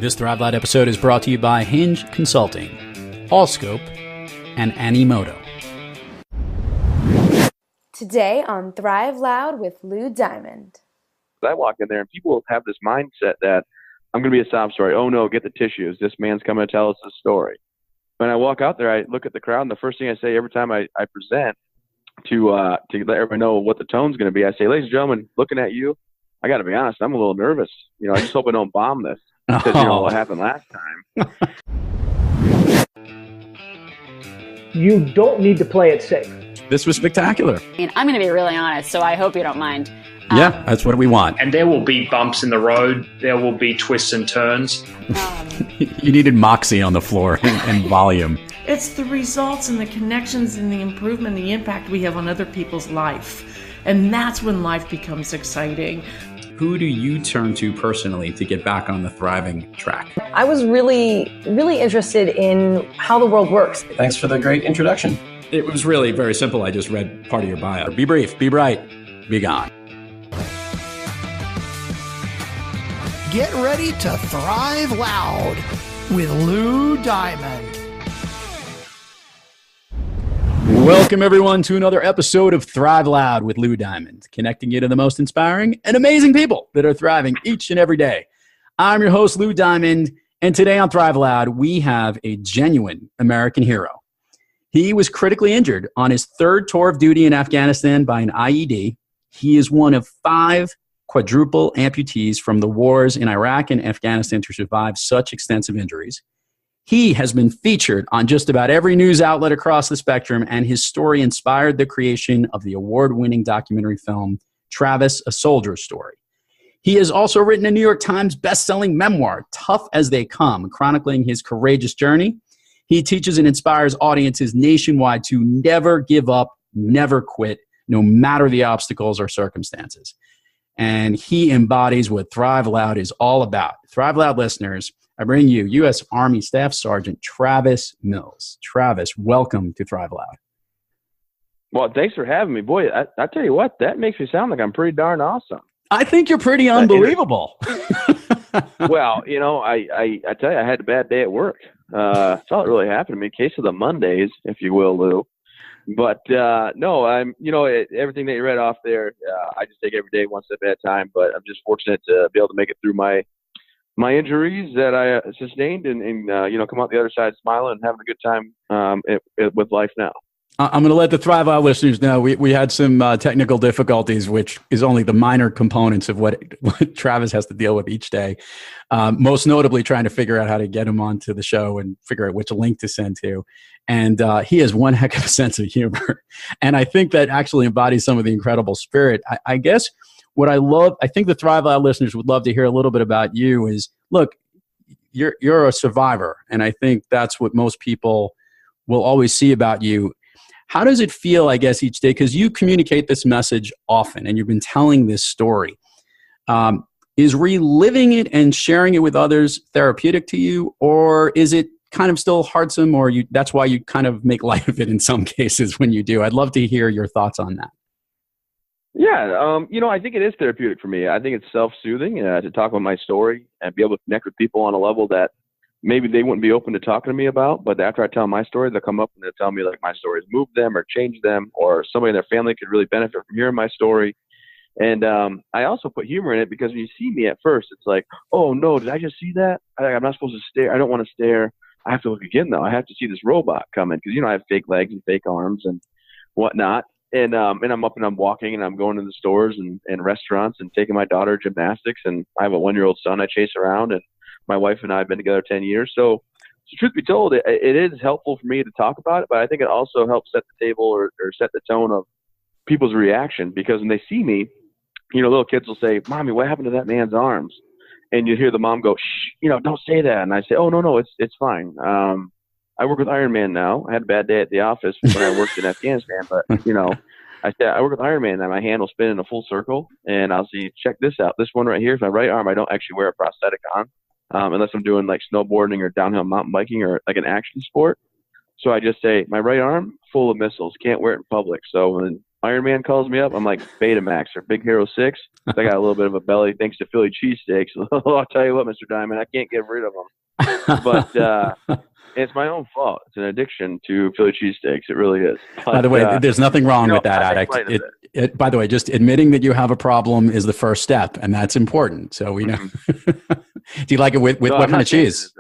This Thrive Loud episode is brought to you by Hinge Consulting, Allscope, and Animoto. Today on Thrive Loud with Lou Diamond. I walk in there and people have this mindset that I'm going to be a sob story. Oh no, get the tissues. This man's coming to tell us a story. When I walk out there, I look at the crowd, and the first thing I say every time I present to let everybody know what the tone's going to be, I say, ladies and gentlemen, looking at you, I got to be honest, I'm a little nervous. I just hope I don't bomb this because what happened last time. You don't need to play it safe. This was spectacular. I'm going to be really honest, so I hope you don't mind. Yeah, that's what we want. And there will be bumps in the road. There will be twists and turns. You needed moxie on the floor and volume. It's the results and the connections and the improvement and the impact we have on other people's life. And that's when life becomes exciting. Who do you turn to personally to get back on the thriving track? I was really interested in how the world works. Thanks for the great introduction. It was really very simple. I just read part of your bio. Be brief, be bright, be gone. Get ready to thrive loud with Lou Diamond. Welcome, everyone, to another episode of Thrive Loud with Lou Diamond, connecting you to the most inspiring and amazing people that are thriving each and every day. I'm your host, Lou Diamond, and today on Thrive Loud, we have a genuine American hero. He was critically injured on his third tour of duty in Afghanistan by an IED. He is one of 5 quadruple amputees from the wars in Iraq and Afghanistan to survive such extensive injuries. He has been featured on just about every news outlet across the spectrum, and his story inspired the creation of the award-winning documentary film, Travis, A Soldier's Story. He has also written a New York Times bestselling memoir, Tough as They Come, chronicling his courageous journey. He teaches and inspires audiences nationwide to never give up, never quit, no matter the obstacles or circumstances. And he embodies what Thrive Loud is all about. Thrive Loud listeners, I bring you U.S. Army Staff Sergeant Travis Mills. Travis, welcome to Thrive Loud. Well, thanks for having me. Boy, I tell you what, that makes me sound like I'm pretty darn awesome. I think you're pretty unbelievable. Well, I tell you, I had a bad day at work. That's all that really happened to me. Case of the Mondays, if you will, Lou. But no, I'm, everything that you read off there, I just take every day one step at a time. But I'm just fortunate to be able to make it through my injuries that I sustained and come out the other side smiling and having a good time with life now. I'm going to let the Thrive Loud listeners know we had some technical difficulties, which is only the minor components of what Travis has to deal with each day. Most notably trying to figure out how to get him onto the show and figure out which link to send to. And he has one heck of a sense of humor. And I think that actually embodies some of the incredible spirit. I guess what I think the Thrive Loud listeners would love to hear a little bit about you is, look, you're a survivor. And I think that's what most people will always see about you. How does it feel, I guess, each day? Because you communicate this message often and you've been telling this story. Is reliving it and sharing it with others therapeutic to you? Or is it kind of still heartsome, or that's why you kind of make light of it in some cases when you do? I'd love to hear your thoughts on that. Yeah, I think it is therapeutic for me. I think it's self-soothing to talk about my story and be able to connect with people on a level that maybe they wouldn't be open to talking to me about. But after I tell my story, they'll come up and they'll tell me like my story has moved them or changed them, or somebody in their family could really benefit from hearing my story. And I also put humor in it because when you see me at first, it's like, oh no, did I just see that? I'm not supposed to stare. I don't want to stare. I have to look again though. I have to see this robot coming because I have fake legs and fake arms and whatnot. And I'm up and I'm walking and I'm going to the stores and restaurants and taking my daughter to gymnastics. And I have a 1-year-old son I chase around, and my wife and I have been together 10 years. So truth be told, it is helpful for me to talk about it, but I think it also helps set the table or set the tone of people's reaction, because when they see me, little kids will say, "Mommy, what happened to that man's arms?" And you hear the mom go, "Shh, don't say that." And I say, "Oh, no, it's fine. I work with Iron Man now. I had a bad day at the office when I worked in Afghanistan, but I said, I work with Iron Man, and my hand will spin in a full circle, and I'll see, check this out. This one right here is my right arm. I don't actually wear a prosthetic on, unless I'm doing like snowboarding or downhill mountain biking or like an action sport. So I just say, my right arm, full of missiles. Can't wear it in public. So when Iron Man calls me up, I'm like Betamax or Big Hero 6. I got a little bit of a belly thanks to Philly cheesesteaks. I'll tell you what, Mr. Diamond, I can't get rid of them. But it's my own fault. It's an addiction to Philly cheesesteaks. It really is. But, by the way, there's nothing wrong with that, addict. By the way, just admitting that you have a problem is the first step, and that's important. So we know. Do you like it with what kind of cheese?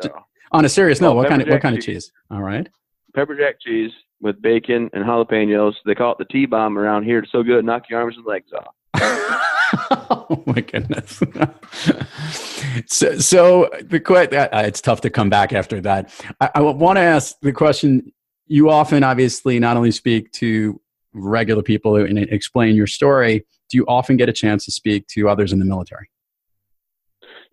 On a serious note, what kind of cheese? All right. Pepper jack cheese with bacon and jalapenos. They call it the T-bomb around here. It's so good, knock your arms and legs off. Oh my goodness. So it's tough to come back after that. I want to ask the question. You often, obviously, not only speak to regular people and explain your story. Do you often get a chance to speak to others in the military?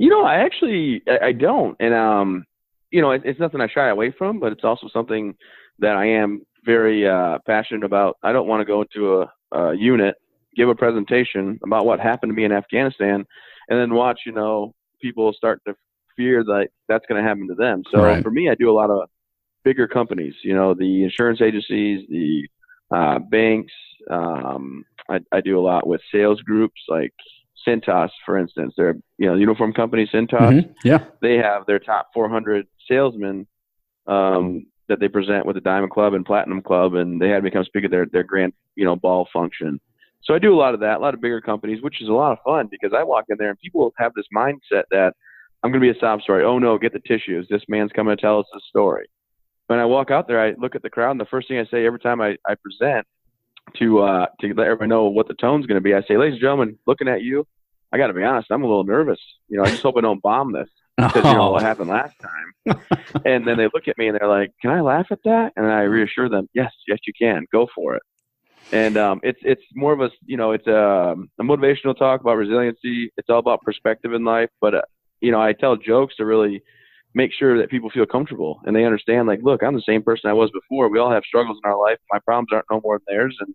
I don't. And, it's nothing I shy away from, but it's also something that I am very passionate about. I don't want to go into a unit, give a presentation about what happened to me in Afghanistan, and then watch, people start to fear that that's going to happen to them. So for me, I do a lot of bigger companies, the insurance agencies, the banks. I do a lot with sales groups like Cintas, for instance. They're, uniform company Cintas. Mm-hmm. Yeah. They have their top 400 salesmen that they present with the Diamond Club and Platinum Club, and they had me come speak at their grand, ball function. So I do a lot of that, a lot of bigger companies, which is a lot of fun because I walk in there and people have this mindset that I'm going to be a sob story. Oh no, get the tissues. This man's coming to tell us a story. When I walk out there, I look at the crowd, and the first thing I say every time I present to let everyone know what the tone's going to be, I say, ladies and gentlemen, looking at you, I got to be honest, I'm a little nervous. I just hope I don't bomb this because what happened last time. And then they look at me and they're like, can I laugh at that? And I reassure them, yes, you can. Go for it. And it's more of it's a motivational talk about resiliency. It's all about perspective in life. But, I tell jokes to really make sure that people feel comfortable and they understand, like, look, I'm the same person I was before. We all have struggles in our life. My problems aren't no more than theirs. And,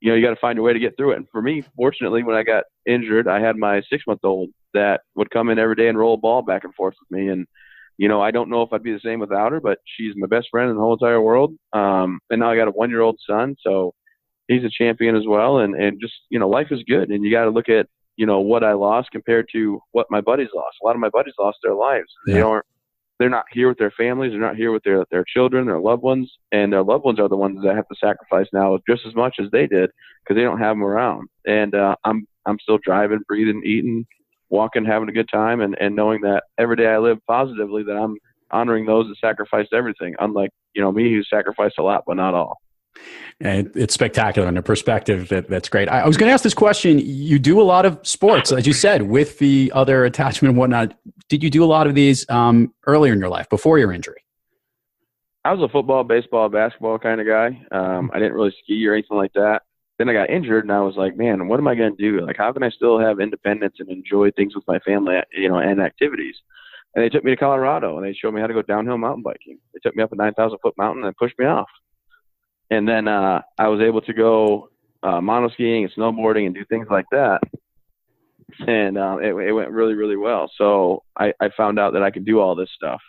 you got to find a way to get through it. And for me, fortunately, when I got injured, I had my 6-month-old that would come in every day and roll a ball back and forth with me. And, I don't know if I'd be the same without her, but she's my best friend in the whole entire world. And now I got a 1-year-old son. So he's a champion as well. And just, life is good. And you got to look at, what I lost compared to what my buddies lost. A lot of my buddies lost their lives. Yeah. They're not here with their families. They're not here with their children, their loved ones. And their loved ones are the ones that have to sacrifice now just as much as they did because they don't have them around. And I'm still driving, breathing, eating, walking, having a good time, and knowing that every day I live positively, that I'm honoring those that sacrificed everything, unlike, me who sacrificed a lot, but not all. And it's spectacular in a perspective that's great. I was going to ask this question. You do a lot of sports, as you said, with the other attachment and whatnot. Did you do a lot of these earlier in your life, before your injury? I was a football, baseball, basketball kind of guy. I didn't really ski or anything like that. Then I got injured, and I was like, man, what am I going to do? Like, how can I still have independence and enjoy things with my family, and activities? And they took me to Colorado, and they showed me how to go downhill mountain biking. They took me up a 9,000-foot mountain and pushed me off. And then I was able to go mono skiing and snowboarding and do things like that. And it went really, really well. So I found out that I could do all this stuff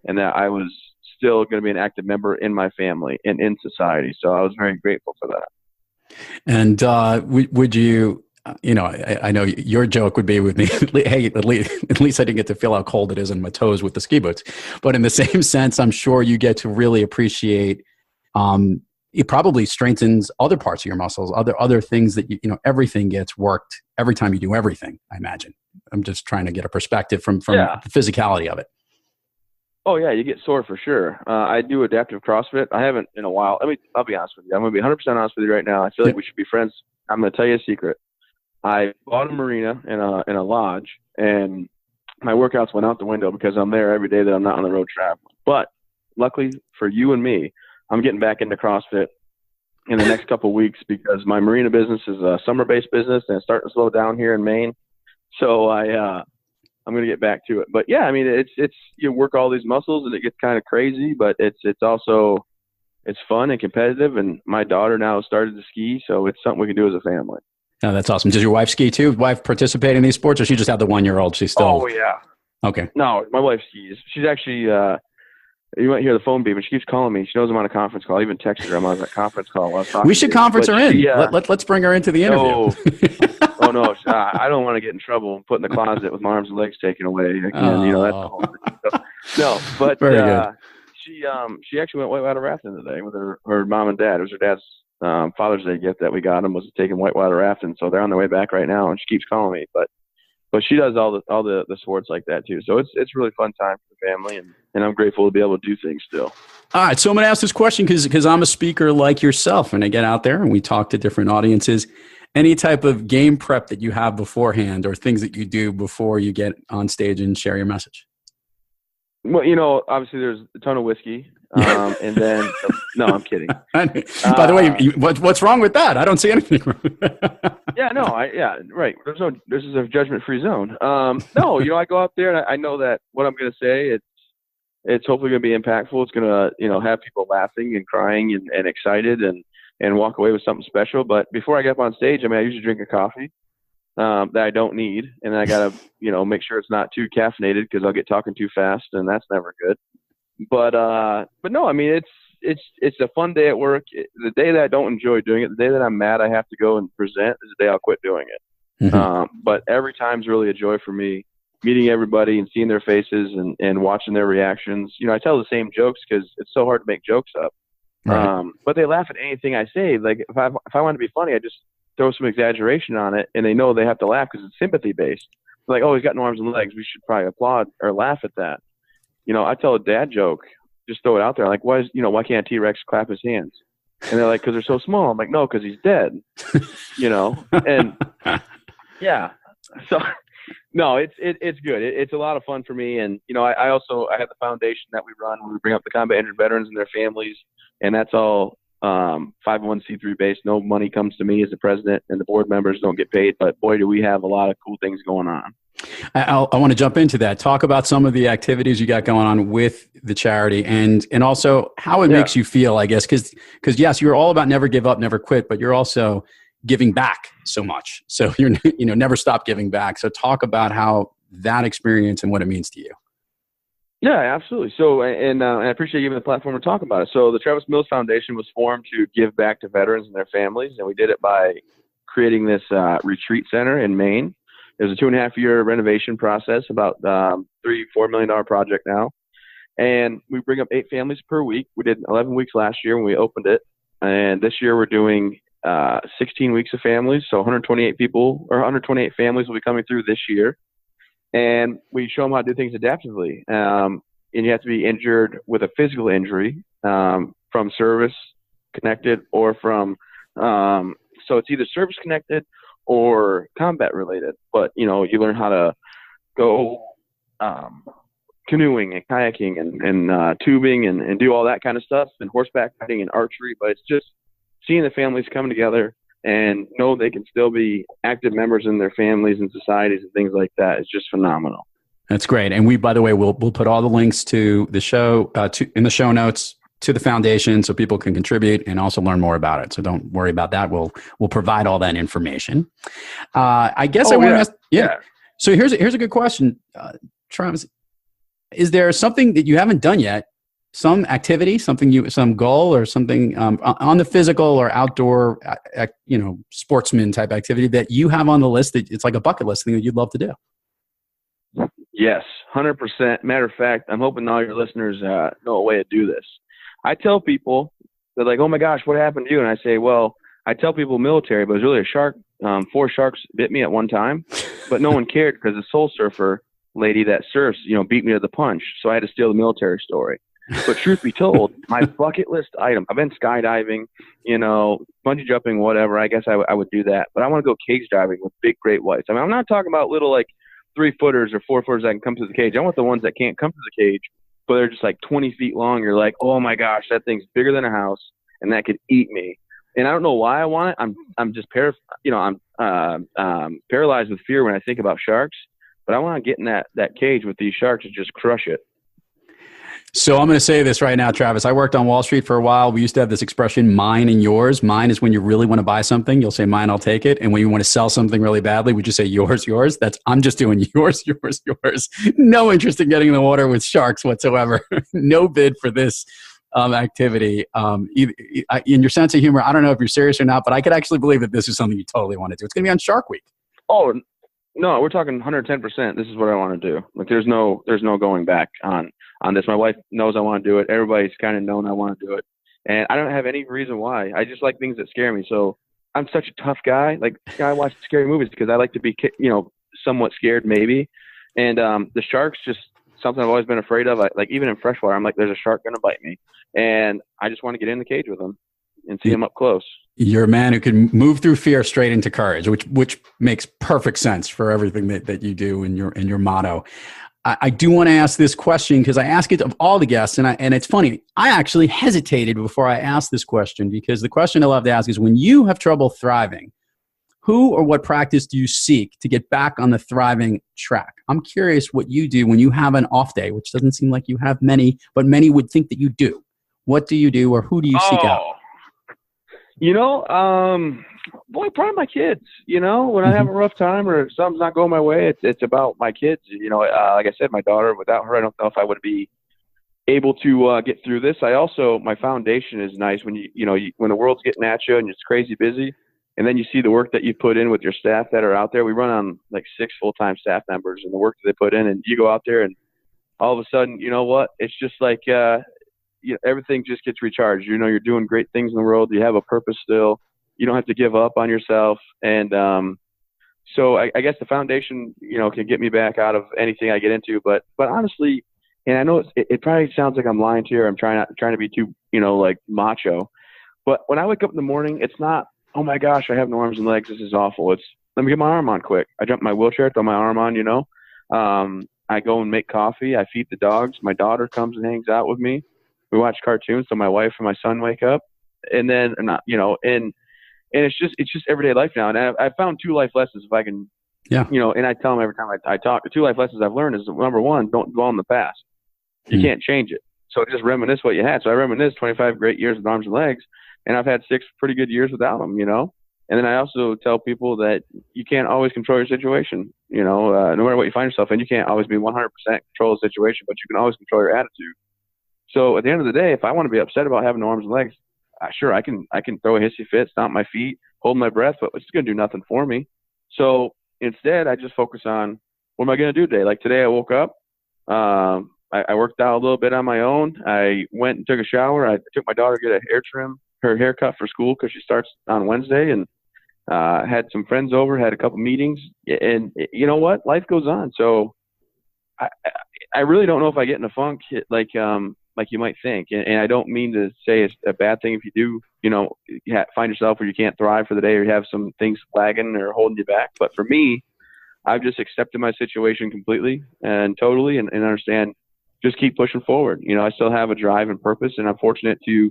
and that I was still going to be an active member in my family and in society. So I was very grateful for that. And would you, I know your joke would be with me, hey, at least I didn't get to feel how cold it is in my toes with the ski boots. But in the same sense, I'm sure you get to really appreciate it probably strengthens other parts of your muscles, other things that, everything gets worked every time you do everything, I imagine. I'm just trying to get a perspective from the physicality of it. Oh, yeah, you get sore for sure. I do adaptive CrossFit. I haven't in a while. I'll be honest with you. I'm going to be 100% honest with you right now. I feel like we should be friends. I'm going to tell you a secret. I bought a marina in a lodge, and my workouts went out the window because I'm there every day that I'm not on the road traveling. But luckily for you and me, I'm getting back into CrossFit in the next couple of weeks because my marina business is a summer-based business and it's starting to slow down here in Maine. So I'm going to get back to it. But yeah, it's you work all these muscles and it gets kind of crazy, but it's fun and competitive. And my daughter now has started to ski, so it's something we can do as a family. Oh, that's awesome. Does your wife ski too? Wife participate in these sports, or she just had the 1-year-old? She's still. Oh yeah. Okay. No, my wife skis. She's actually You might hear the phone beep, and she keeps calling me. She knows I'm on a conference call. I even texted her. I'm on a conference call. We should conference her in. Let's bring her into the interview. No, I don't want to get in trouble and put in the closet with my arms and legs taken away. Again, you know, that's the whole thing. So, no, but she actually went whitewater rafting today with her mom and dad. It was her dad's Father's Day gift that we got him, was taking whitewater rafting. So they're on their way back right now, and she keeps calling me. But she does all the sports like that too. So it's really fun time for the family, and I'm grateful to be able to do things still. All right, so I'm going to ask this question because I'm a speaker like yourself, and I get out there and we talk to different audiences. Any type of game prep that you have beforehand, or things that you do before you get on stage and share your message? Well, you know, obviously there's a ton of whiskey, and then no, I'm kidding. By the way, what's wrong with that? I don't see anything wrong. Right. This is a judgment-free zone. No, you know, I go out there and I know that what I'm going to say, it's hopefully going to be impactful. It's going to, you know, have people laughing and crying and excited and walk away with something special. But before I get up on stage, I mean, I usually drink a coffee that I don't need, and I got to, you know, make sure it's not too caffeinated because I'll get talking too fast, and that's never good. But no, I mean, it's a fun day at work. The day that I don't enjoy doing it, the day that I'm mad I have to go and present, is the day I'll quit doing it. Mm-hmm. But every time's really a joy for me, meeting everybody and seeing their faces and watching their reactions. You know, I tell the same jokes because it's so hard to make jokes up. Right. But they laugh at anything I say. Like if I want to be funny, I just throw some exaggeration on it, and they know they have to laugh because it's sympathy based. Like, oh, he's got no arms and legs. We should probably applaud or laugh at that. You know, I tell a dad joke, just throw it out there. Like, why can't a T-Rex clap his hands? And they're like, because they're so small. I'm like, no, because he's dead. You know, and yeah. So no, it's good. It's a lot of fun for me. And you know, I have the foundation that we run where we bring up the combat injured veterans and their families, and that's all 501c3 based. No money comes to me as the president, and the board members don't get paid. But boy, do we have a lot of cool things going on. I want to jump into that. Talk about some of the activities you got going on with the charity, and also how it makes you feel, I guess, because yes, you're all about never give up, never quit, but you're also giving back so much. So you're, you know, never stop giving back. So talk about how that experience and what it means to you. Yeah, absolutely. So, and I appreciate you giving the platform to talk about it. So the Travis Mills Foundation was formed to give back to veterans and their families, and we did it by creating this retreat center in Maine. It was a 2.5-year renovation process, about $3-4 million project now. And we bring up 8 families per week. We did 11 weeks last year when we opened it. And this year we're doing 16 weeks of families. So 128 people or 128 families will be coming through this year. And we show them how to do things adaptively. And you have to be injured with a physical injury from service connected or from, so it's either service connected or combat related, but you know, you learn how to go canoeing and kayaking and tubing and do all that kind of stuff, and horseback riding and archery. But it's just seeing the families come together and know they can still be active members in their families and societies and things like that. It's just phenomenal. That's great. And we, by the way, we'll put all the links to the show in the show notes to the foundation so people can contribute and also learn more about it. So don't worry about that. We'll provide all that information. I guess I want to ask. Yeah. So here's a good question, Travis. Is there something that you haven't done yet? Some activity, some goal, or something on the physical or outdoor, sportsman type activity that you have on the list that it's like a bucket list thing that you'd love to do? Yes, 100%. Matter of fact, I'm hoping all your listeners know a way to do this. I tell people, they're like, oh my gosh, what happened to you? And I say, well, I tell people military, but it was really a shark. 4 sharks bit me at one time, but no one cared because the soul surfer lady that surfs, beat me to the punch. So I had to steal the military story. But truth be told, my bucket list item, I've been skydiving, bungee jumping, whatever. I guess I would do that. But I want to go cage diving with big great whites. I mean, I'm not talking about little like 3-footers or 4-footers that can come to the cage. I want the ones that can't come to the cage, but they're just like 20 feet long. You're like, oh my gosh, that thing's bigger than a house and that could eat me. And I don't know why I want it. I'm just paralyzed with fear when I think about sharks, but I want to get in that cage with these sharks and just crush it. So I'm going to say this right now, Travis. I worked on Wall Street for a while. We used to have this expression, mine and yours. Mine is when you really want to buy something, you'll say mine, I'll take it. And when you want to sell something really badly, we just say yours, yours. I'm just doing yours, yours, yours. No interest in getting in the water with sharks whatsoever. No bid for this activity. In your sense of humor, I don't know if you're serious or not, but I could actually believe that this is something you totally want to do. It's going to be on Shark Week. Oh, no, we're talking 110%. This is what I want to do. Like there's no going back on this. My wife knows I want to do it. Everybody's kind of known I want to do it. And I don't have any reason why. I just like things that scare me. So I'm such a tough guy. Like I watch scary movies because I like to be, somewhat scared maybe. And the shark's just something I've always been afraid of. Like even in freshwater, I'm like, there's a shark going to bite me. And I just want to get in the cage with him and see him up close. You're a man who can move through fear straight into courage, which makes perfect sense for everything that you do in your motto. I do want to ask this question because I ask it of all the guests, and it's funny. I actually hesitated before I asked this question because the question I love to ask is, when you have trouble thriving, who or what practice do you seek to get back on the thriving track? I'm curious what you do when you have an off day, which doesn't seem like you have many, but many would think that you do. What do you do, or who do you seek out? Probably my kids. When I have a rough time or something's not going my way, it's about my kids. Like I said, my daughter. Without her, I don't know if I would be able to get through this. My foundation is nice when when the world's getting at you and it's crazy busy, and then you see the work that you put in with your staff that are out there. We run on like 6 full-time staff members, and the work that they put in, and you go out there and all of a sudden, you know what? It's just like everything just gets recharged. You're doing great things in the world. You have a purpose still. You don't have to give up on yourself. And so I guess the foundation, can get me back out of anything I get into. But honestly, and I know it probably sounds like I'm lying to you. I'm trying to be too, like macho. But when I wake up in the morning, it's not, oh my gosh, I have no arms and legs. This is awful. It's, let me get my arm on quick. I jump in my wheelchair, throw my arm on, I go and make coffee. I feed the dogs. My daughter comes and hangs out with me. We watch cartoons so my wife and my son wake up, and then and it's just everyday life now. And I found 2 life lessons if I can, and I tell them every time I talk. The 2 life lessons I've learned is, number 1, don't dwell on the past. You can't change it. So just reminisce what you had. So I reminisce 25 great years with arms and legs, and I've had 6 pretty good years without them. And then I also tell people that you can't always control your situation. No matter what you find yourself in, you can't always be 100% control the situation, but you can always control your attitude. So at the end of the day, if I want to be upset about having no arms and legs, sure, I can throw a hissy fit, stomp my feet, hold my breath, but it's going to do nothing for me. So instead, I just focus on, what am I going to do today? Like today I woke up, I worked out a little bit on my own. I went and took a shower. I took my daughter to get her haircut for school because she starts on Wednesday, and had some friends over, had a couple meetings, and you know what? Life goes on. So I really don't know if I get in a funk like you might think. And I don't mean to say it's a bad thing if you do, find yourself where you can't thrive for the day or you have some things flagging or holding you back. But for me, I've just accepted my situation completely and totally and understand, just keep pushing forward. I still have a drive and purpose, and I'm fortunate to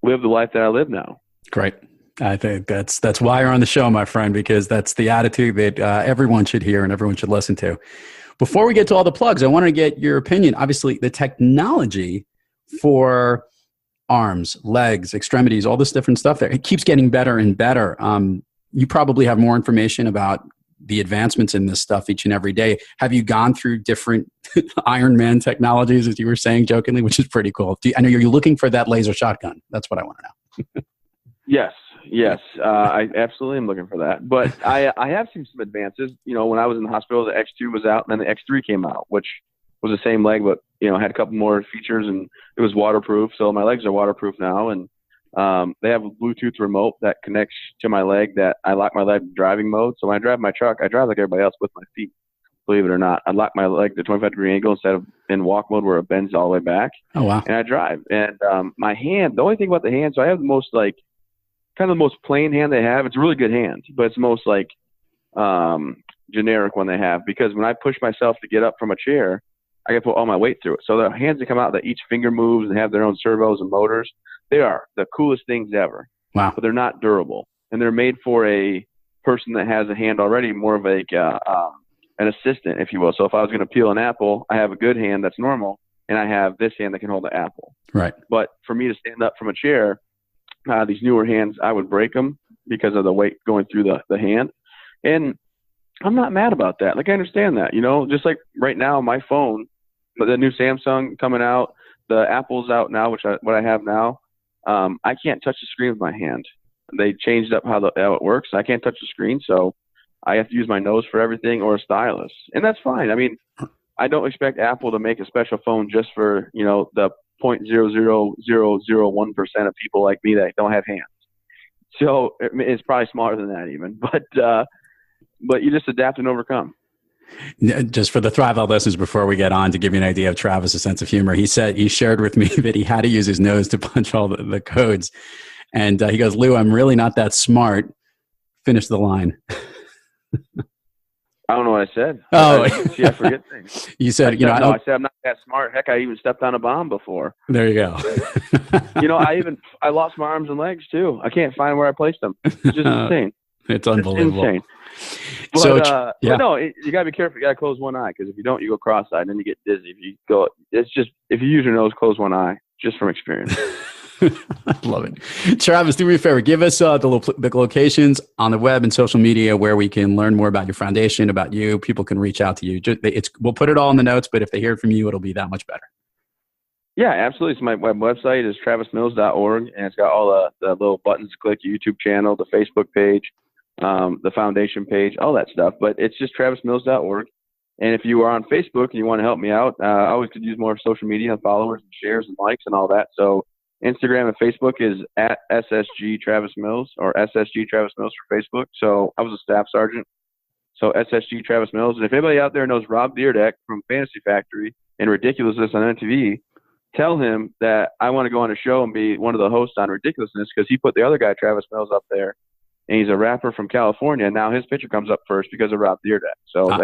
live the life that I live now. Great. I think that's why you're on the show, my friend, because that's the attitude that everyone should hear and everyone should listen to. Before we get to all the plugs, I want to get your opinion. Obviously, the technology for arms, legs, extremities, all this different stuff there, it keeps getting better and better. You probably have more information about the advancements in this stuff each and every day. Have you gone through different Iron Man technologies, as you were saying jokingly, which is pretty cool? I know you're looking for that laser shotgun. That's what I want to know. Yes. I absolutely am looking for that. But I have seen some advances. When I was in the hospital, the X2 was out, and then the X3 came out, which was the same leg, but had a couple more features, and it was waterproof. So my legs are waterproof now, and they have a Bluetooth remote that connects to my leg that I lock my leg in driving mode. So when I drive my truck, I drive like everybody else with my feet, believe it or not. I lock my leg to 25-degree angle instead of in walk mode where it bends all the way back. Oh, wow. And I drive. And my hand, the only thing about the hand, so I have the most kind of the most plain hand they have. It's a really good hand, but it's most generic one they have, because when I push myself to get up from a chair, I got to put all my weight through it. So the hands that come out that each finger moves and have their own servos and motors, they are the coolest things ever. Wow. But they're not durable. And they're made for a person that has a hand already, more of an assistant, if you will. So if I was going to peel an apple, I have a good hand that's normal. and I have this hand that can hold the apple. Right. But for me to stand up from a chair, these newer hands, I would break them because of the weight going through the hand. And I'm not mad about that. Like, I understand that, just like right now, my phone, the new Samsung coming out, the Apple's out now, what I have now. I can't touch the screen with my hand. They changed up how it works. I can't touch the screen, so I have to use my nose for everything or a stylus. And that's fine. I mean, I don't expect Apple to make a special phone just for, the 0.00001% of people like me that don't have hands. So it's probably smaller than that even. But you just adapt and overcome. Just for the Thrive Loud listeners, before we get on, to give you an idea of Travis's sense of humor, he shared with me that he had to use his nose to punch all the codes. And he goes, Lou, I'm really not that smart. Finish the line. I don't know what I said. Oh, I forget things. You said, I said I'm not that smart. Heck, I even stepped on a bomb before. There you go. I lost my arms and legs too. I can't find where I placed them. It's just insane. It's unbelievable. It's insane. But, no, you gotta be careful. You gotta close one eye, because if you don't, you go cross-eyed and then you get dizzy. If you use your nose, close one eye, just from experience. I love it. Travis, do me a favor. Give us the locations on the web and social media where we can learn more about your foundation, about you. People can reach out to you. We'll put it all in the notes, but if they hear it from you, it'll be that much better. Yeah, absolutely. So my website is travismills.org, and it's got all the little buttons to click, YouTube channel, the Facebook page, the foundation page, all that stuff. But it's just travismills.org. And if you are on Facebook and you want to help me out, I always could use more social media and followers and shares and likes and all that. So Instagram and Facebook is at SSG Travis Mills, or SSG Travis Mills for Facebook. So I was a staff sergeant. So SSG Travis Mills. And if anybody out there knows Rob Deerdeck from Fantasy Factory and Ridiculousness on MTV, tell him that I want to go on a show and be one of the hosts on Ridiculousness, because he put the other guy, Travis Mills, up there. And he's a rapper from California. And now his picture comes up first because of Rob Deerdeck. So I'm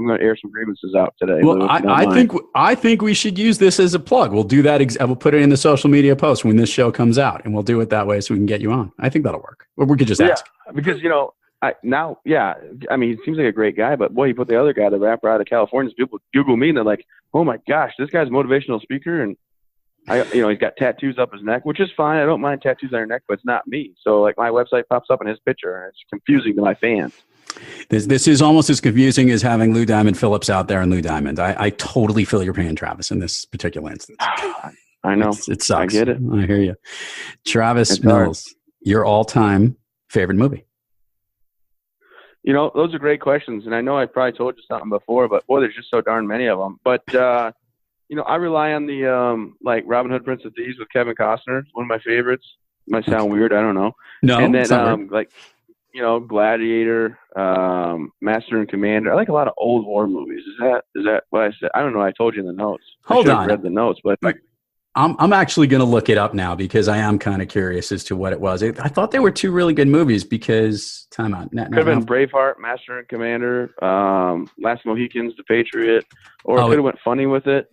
going to air some grievances out today. Well, I think we should use this as a plug. We'll do that. We'll put it in the social media post when this show comes out, and we'll do it that way so we can get you on. I think that'll work. Or we could just ask. Because, I mean, he seems like a great guy, but boy, he put the other guy, the rapper out of California. People Google me and they're like, oh my gosh, this guy's a motivational speaker. And he's got tattoos up his neck, which is fine. I don't mind tattoos on your neck, but it's not me. So like my website pops up in his picture, and it's confusing to my fans. This is almost as confusing as having Lou Diamond Phillips out there and Lou Diamond. I totally feel your pain, Travis, in this particular instance. I know. It sucks. I get it. I hear you. Travis Mills, your all-time favorite movie? Those are great questions. And I know I probably told you something before, but boy, there's just so darn many of them. But, I rely on the, like Robin Hood, Prince of Thieves with Kevin Costner. One of my favorites. Might sound weird. I don't know. No. And then, Gladiator, Master and Commander. I like a lot of old war movies. Is that what I said? I don't know. I told you in the notes. Hold on. I read the notes, but I'm actually going to look it up now, because I am kind of curious as to what it was. I thought they were two really good movies, because time out. Could have been Braveheart, Master and Commander, Last Mohicans, The Patriot, or it could have went funny with it.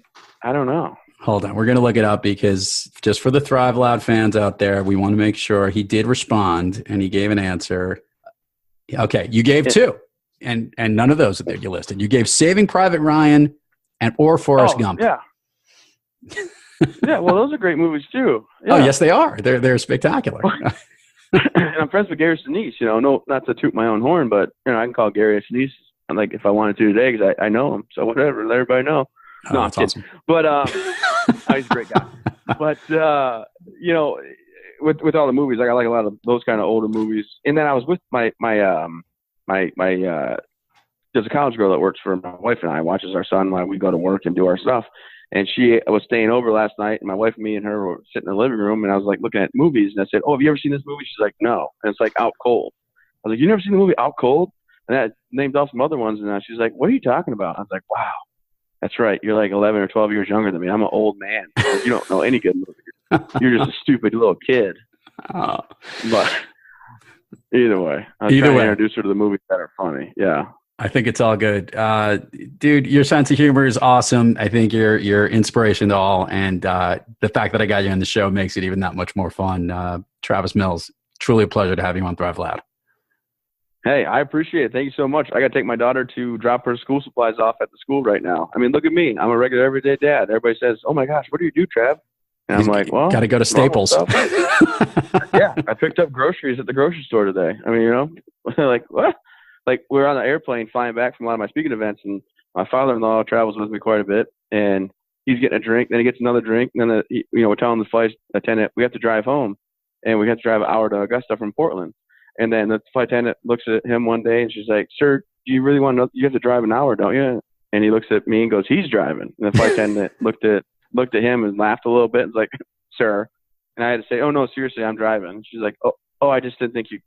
I don't know. Hold on. We're going to look it up, because just for the Thrive Loud fans out there, we want to make sure he did respond and he gave an answer. Okay. You gave two, and none of those that you listed. You gave Saving Private Ryan or Forrest Gump. Yeah. Yeah, well, those are great movies too. Yeah. Oh, yes, they are. They're spectacular. And I'm friends with Gary Sinise. No, not to toot my own horn, but I can call Gary Sinise like if I wanted to today, because I know him. So whatever, let everybody know. No, that's awesome. But he's a great guy. But with all the movies, I like a lot of those kind of older movies. And then I was with my there's a college girl that works for my wife and I, watches our son while we go to work and do our stuff. And she was staying over last night, and my wife, me, and her were sitting in the living room, and I was like looking at movies, and I said, "Oh, have you ever seen this movie?" She's like, "No," and it's like Out Cold. I was like, "You never seen the movie Out Cold?" And I named off some other ones, and she's like, "What are you talking about?" I was like, "Wow, that's right. You're like 11 or 12 years younger than me. I'm an old man. You don't know any good movies. You're just a stupid little kid." But either way, I was trying to introduce her to the movies that are funny. Yeah. I think it's all good. Dude, your sense of humor is awesome. I think you're inspiration to all. And the fact that I got you on the show makes it even that much more fun. Travis Mills, truly a pleasure to have you on Thrive Loud. Hey, I appreciate it. Thank you so much. I got to take my daughter to drop her school supplies off at the school right now. I mean, look at me. I'm a regular everyday dad. Everybody says, "Oh my gosh, what do you do, Trav?" And I'm like, well, got to go to Staples. Yeah, I picked up groceries at the grocery store today. I mean, like what? Like we're on the airplane flying back from a lot of my speaking events, and my father-in-law travels with me quite a bit, and he's getting a drink, then he gets another drink, and then we're telling the flight attendant we have to drive home, and we have to drive an hour to Augusta from Portland. And then the flight attendant looks at him one day and she's like, "Sir, do you really want to know? You have to drive an hour, don't you?" And he looks at me and goes, "He's driving." And the flight attendant looked at him and laughed a little bit and was like, "Sir." And I had to say, "Oh no, seriously, I'm driving." She's like, "Oh, I just didn't think you.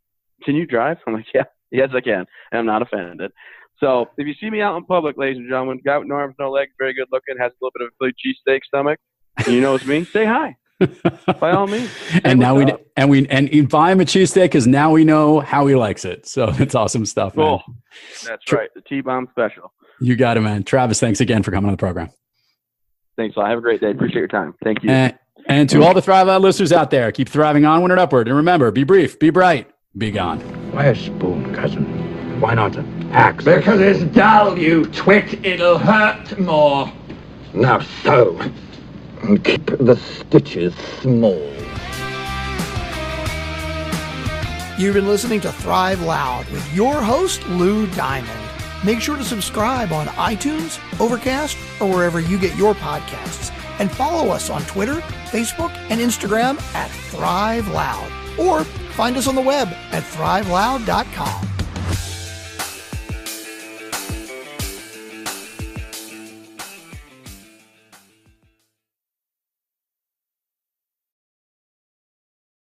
Can you drive?" I'm like, "Yeah, yes, I can." And I'm not offended. So if you see me out in public, ladies and gentlemen, guy with no arms, no legs, very good looking, has a little bit of a Philly cheesesteak stomach, and you know it's me, say hi. By all means. And now we buy him a cheesesteak because now we know how he likes it. So that's awesome stuff, man. Cool. That's right. The T-Bomb special. You got it, man. Travis, thanks again for coming on the program. Thanks a lot. Have a great day. Appreciate your time. Thank you. And to all the Thrive Loud listeners out there, keep thriving onward and upward. And remember, be brief, be bright, be gone. Why a spoon, cousin? Why not an axe? Because it's dull, you twit. It'll hurt more. Now so. And keep the stitches small. You've been listening to Thrive Loud with your host, Lou Diamond. Make sure to subscribe on iTunes, Overcast, or wherever you get your podcasts. And follow us on Twitter, Facebook, and Instagram at Thrive Loud. Or find us on the web at thriveloud.com.